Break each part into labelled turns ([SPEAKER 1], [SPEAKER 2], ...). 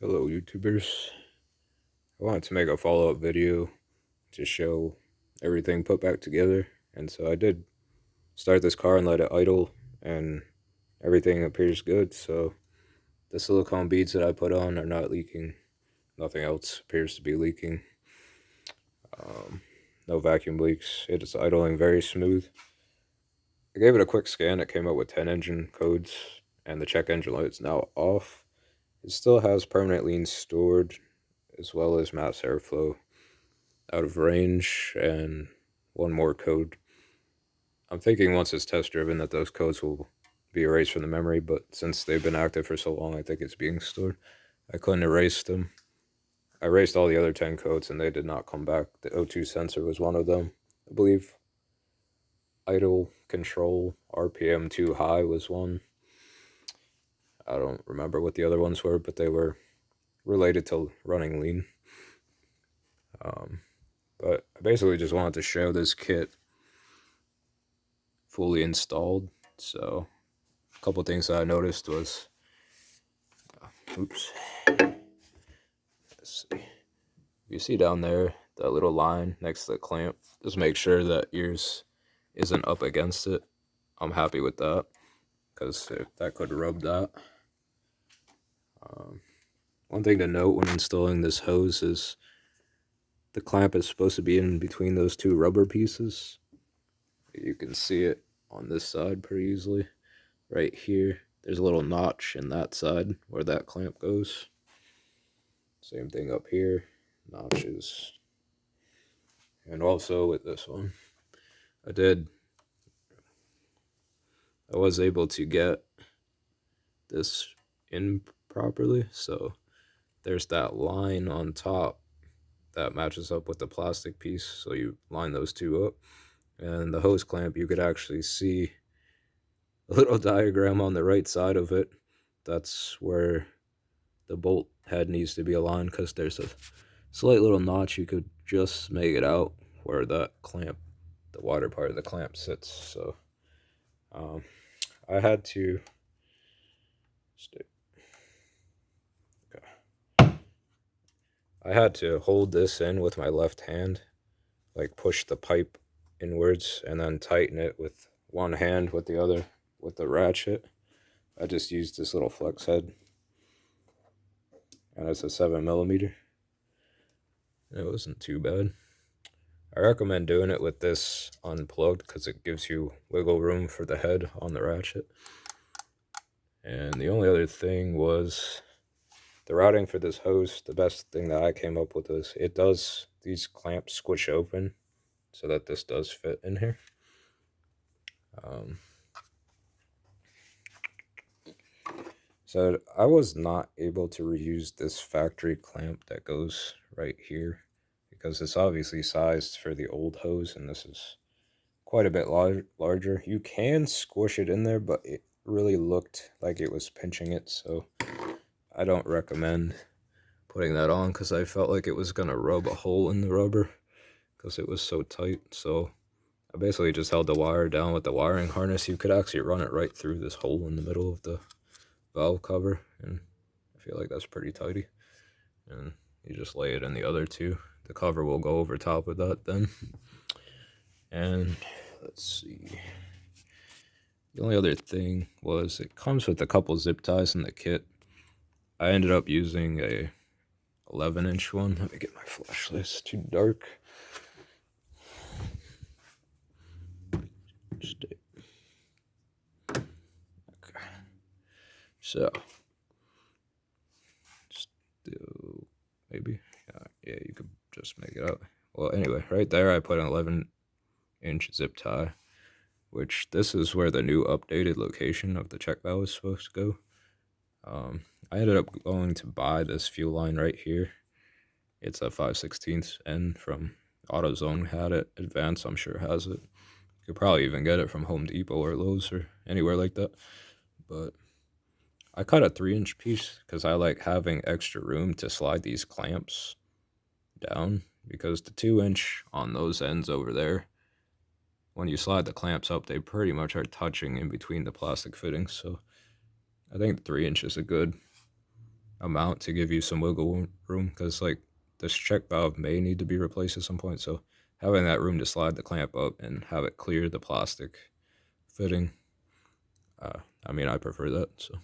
[SPEAKER 1] Hello YouTubers. I wanted to make a follow-up video to show everything put back together, and so I did start this car and let it idle, and everything appears good. So the silicone beads that I put on are not leaking. Nothing else appears to be leaking. No vacuum leaks. It is idling very smooth. I gave it a quick scan. It came up with 10 engine codes, and the check engine light is now off. It still has permanent lean stored, as well as mass airflow out of range, and one more code. I'm thinking once it's test driven that those codes will be erased from the memory, but since they've been active for so long, I think it's being stored. I couldn't erase them. I erased all the other 10 codes and they did not come back. The O2 sensor was one of them. I believe idle control RPM too high was one. I don't remember what the other ones were, but they were related to running lean. But I basically just wanted to show this kit fully installed. So a couple things that I noticed was, oops, let's see. You see down there that little line next to the clamp. Just make sure that yours isn't up against it. I'm happy with that because that could rub that. One thing to note when installing this hose is the clamp is supposed to be in between those two rubber pieces. You can see it on this side pretty easily. Right here, there's a little notch in that side where that clamp goes. Same thing up here, notches. And also with this one, I was able to get this in properly, so there's that line on top that matches up with the plastic piece, so you line those two up. And the hose clamp, you could actually see a little diagram on the right side of it. That's where the bolt head needs to be aligned, because there's a slight little notch. You could just make it out where that clamp, the wider part of the clamp, sits. So I had to hold this in with my left hand, like push the pipe inwards and then tighten it with one hand with the other with the ratchet. I just used this little flex head, and it's a 7mm. It wasn't too bad. I recommend doing it with this unplugged because it gives you wiggle room for the head on the ratchet. And the only other thing was the routing for this hose. The best thing that I came up with is these clamps squish open so that this does fit in here. So I was not able to reuse this factory clamp that goes right here because it's obviously sized for the old hose, and this is quite a bit larger. You can squish it in there, but it really looked like it was pinching it, so I don't recommend putting that on because I felt like it was going to rub a hole in the rubber because it was so tight. So I basically just held the wire down with the wiring harness. You could actually run it right through this hole in the middle of the valve cover, and I feel like that's pretty tidy. And you just lay it in the other two. The cover will go over top of that then. And let's see. The only other thing was it comes with a couple zip ties in the kit. I ended up using a 11-inch one. Let me get my flashlight. It's too dark. Okay. So, still, maybe. Yeah, you could just make it out. Well, anyway, right there I put an 11-inch zip tie, which this is where the new updated location of the check valve is supposed to go. I ended up going to buy this fuel line right here. It's a 5/16 N from AutoZone. Had it. Advance, I'm sure, has it. You could probably even get it from Home Depot or Lowe's or anywhere like that. But I cut a 3-inch piece because I like having extra room to slide these clamps down, because the 2-inch on those ends over there, when you slide the clamps up, they pretty much are touching in between the plastic fittings. So I think 3 inches is a good amount to give you some wiggle room, because like this check valve may need to be replaced at some point, so having that room to slide the clamp up and have it clear the plastic fitting, I mean, I prefer that. So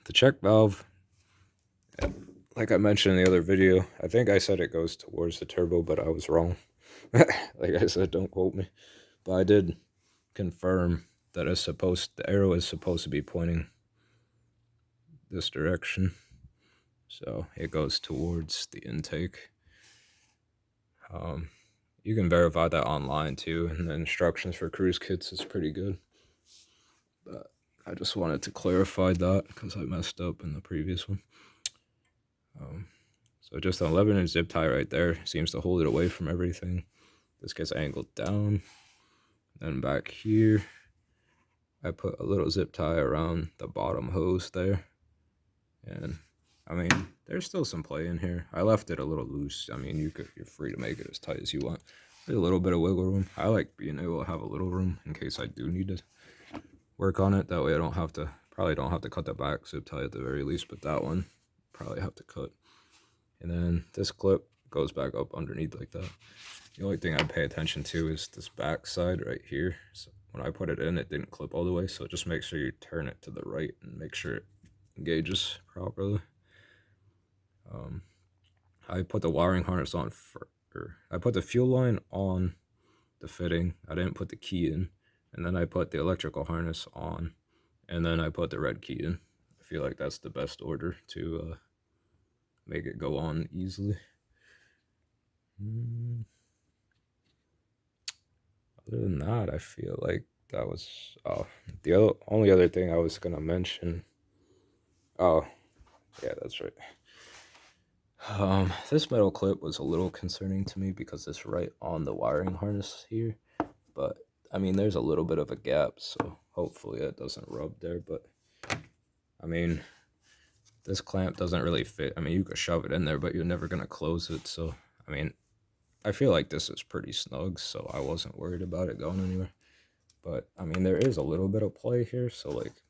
[SPEAKER 1] the check valve, like I mentioned in the other video, I think I said it goes towards the turbo, but I was wrong. Like I said, don't quote me, but I did confirm that the arrow is supposed to be pointing this direction, so it goes towards the intake. You can verify that online too, and the instructions for Cruze kits is pretty good, but I just wanted to clarify that because I messed up in the previous one. So just an 11-inch zip tie right there seems to hold it away from everything. This gets angled down. Then back here, I put a little zip tie around the bottom hose there. And I mean, there's still some play in here. I left it a little loose. I mean, you're free to make it as tight as you want. There's a little bit of wiggle room. I like being able to have a little room in case I do need to work on it. That way I probably don't have to cut the back zip tie at the very least, but that one probably have to cut. And then this clip goes back up underneath like that. The only thing I'd pay attention to is this back side right here. So when I put it in, it didn't clip all the way, so just make sure you turn it to the right and make sure it engages properly. I put the wiring harness on I put the fuel line on the fitting. I didn't put the key in, and then I put the electrical harness on, and then I put the red key in. I feel like that's the best order to make it go on easily. Other than that, I feel like that was the only other thing I was gonna mention. Oh, yeah, that's right. This metal clip was a little concerning to me because it's right on the wiring harness here, but I mean, there's a little bit of a gap, so hopefully it doesn't rub there. But I mean, this clamp doesn't really fit. I mean, you could shove it in there, but you're never gonna close it. So I mean, I feel like this is pretty snug, so I wasn't worried about it going anywhere. But I mean, there is a little bit of play here, so like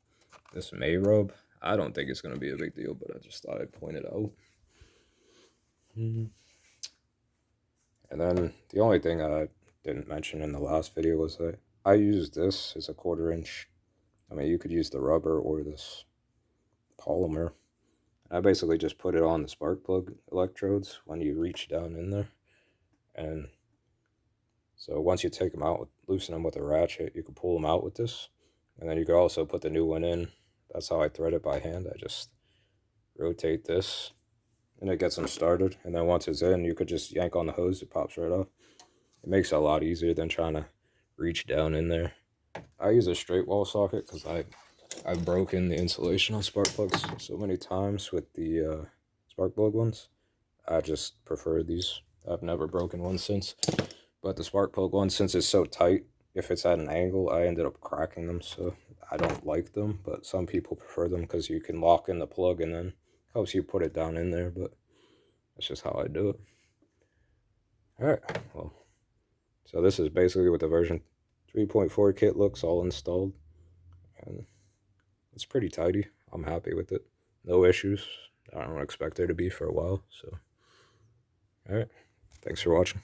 [SPEAKER 1] this may rub. I don't think it's gonna be a big deal, but I just thought I'd point it out. And then the only thing I didn't mention in the last video was that I used this as a 1/4 inch. I mean, you could use the rubber or this polymer. I basically just put it on the spark plug electrodes when you reach down in there. And so once you take them out, loosen them with a ratchet, you can pull them out with this. And then you could also put the new one in. That's how I thread it by hand. I just rotate this and it gets them started. And then once it's in, you could just yank on the hose, it pops right off. It makes it a lot easier than trying to reach down in there. I use a straight wall socket because I've broken the insulation on spark plugs so many times with the spark plug ones. I just prefer these. I've never broken one since. But the spark plug one, since it's so tight, if it's at an angle, I ended up cracking them, so I don't like them. But some people prefer them because you can lock in the plug and then helps you put it down in there, but that's just how I do it. Alright, well, so this is basically what the version 3.4 kit looks all installed. And it's pretty tidy. I'm happy with it. No issues. I don't expect there to be for a while, so. Alright, thanks for watching.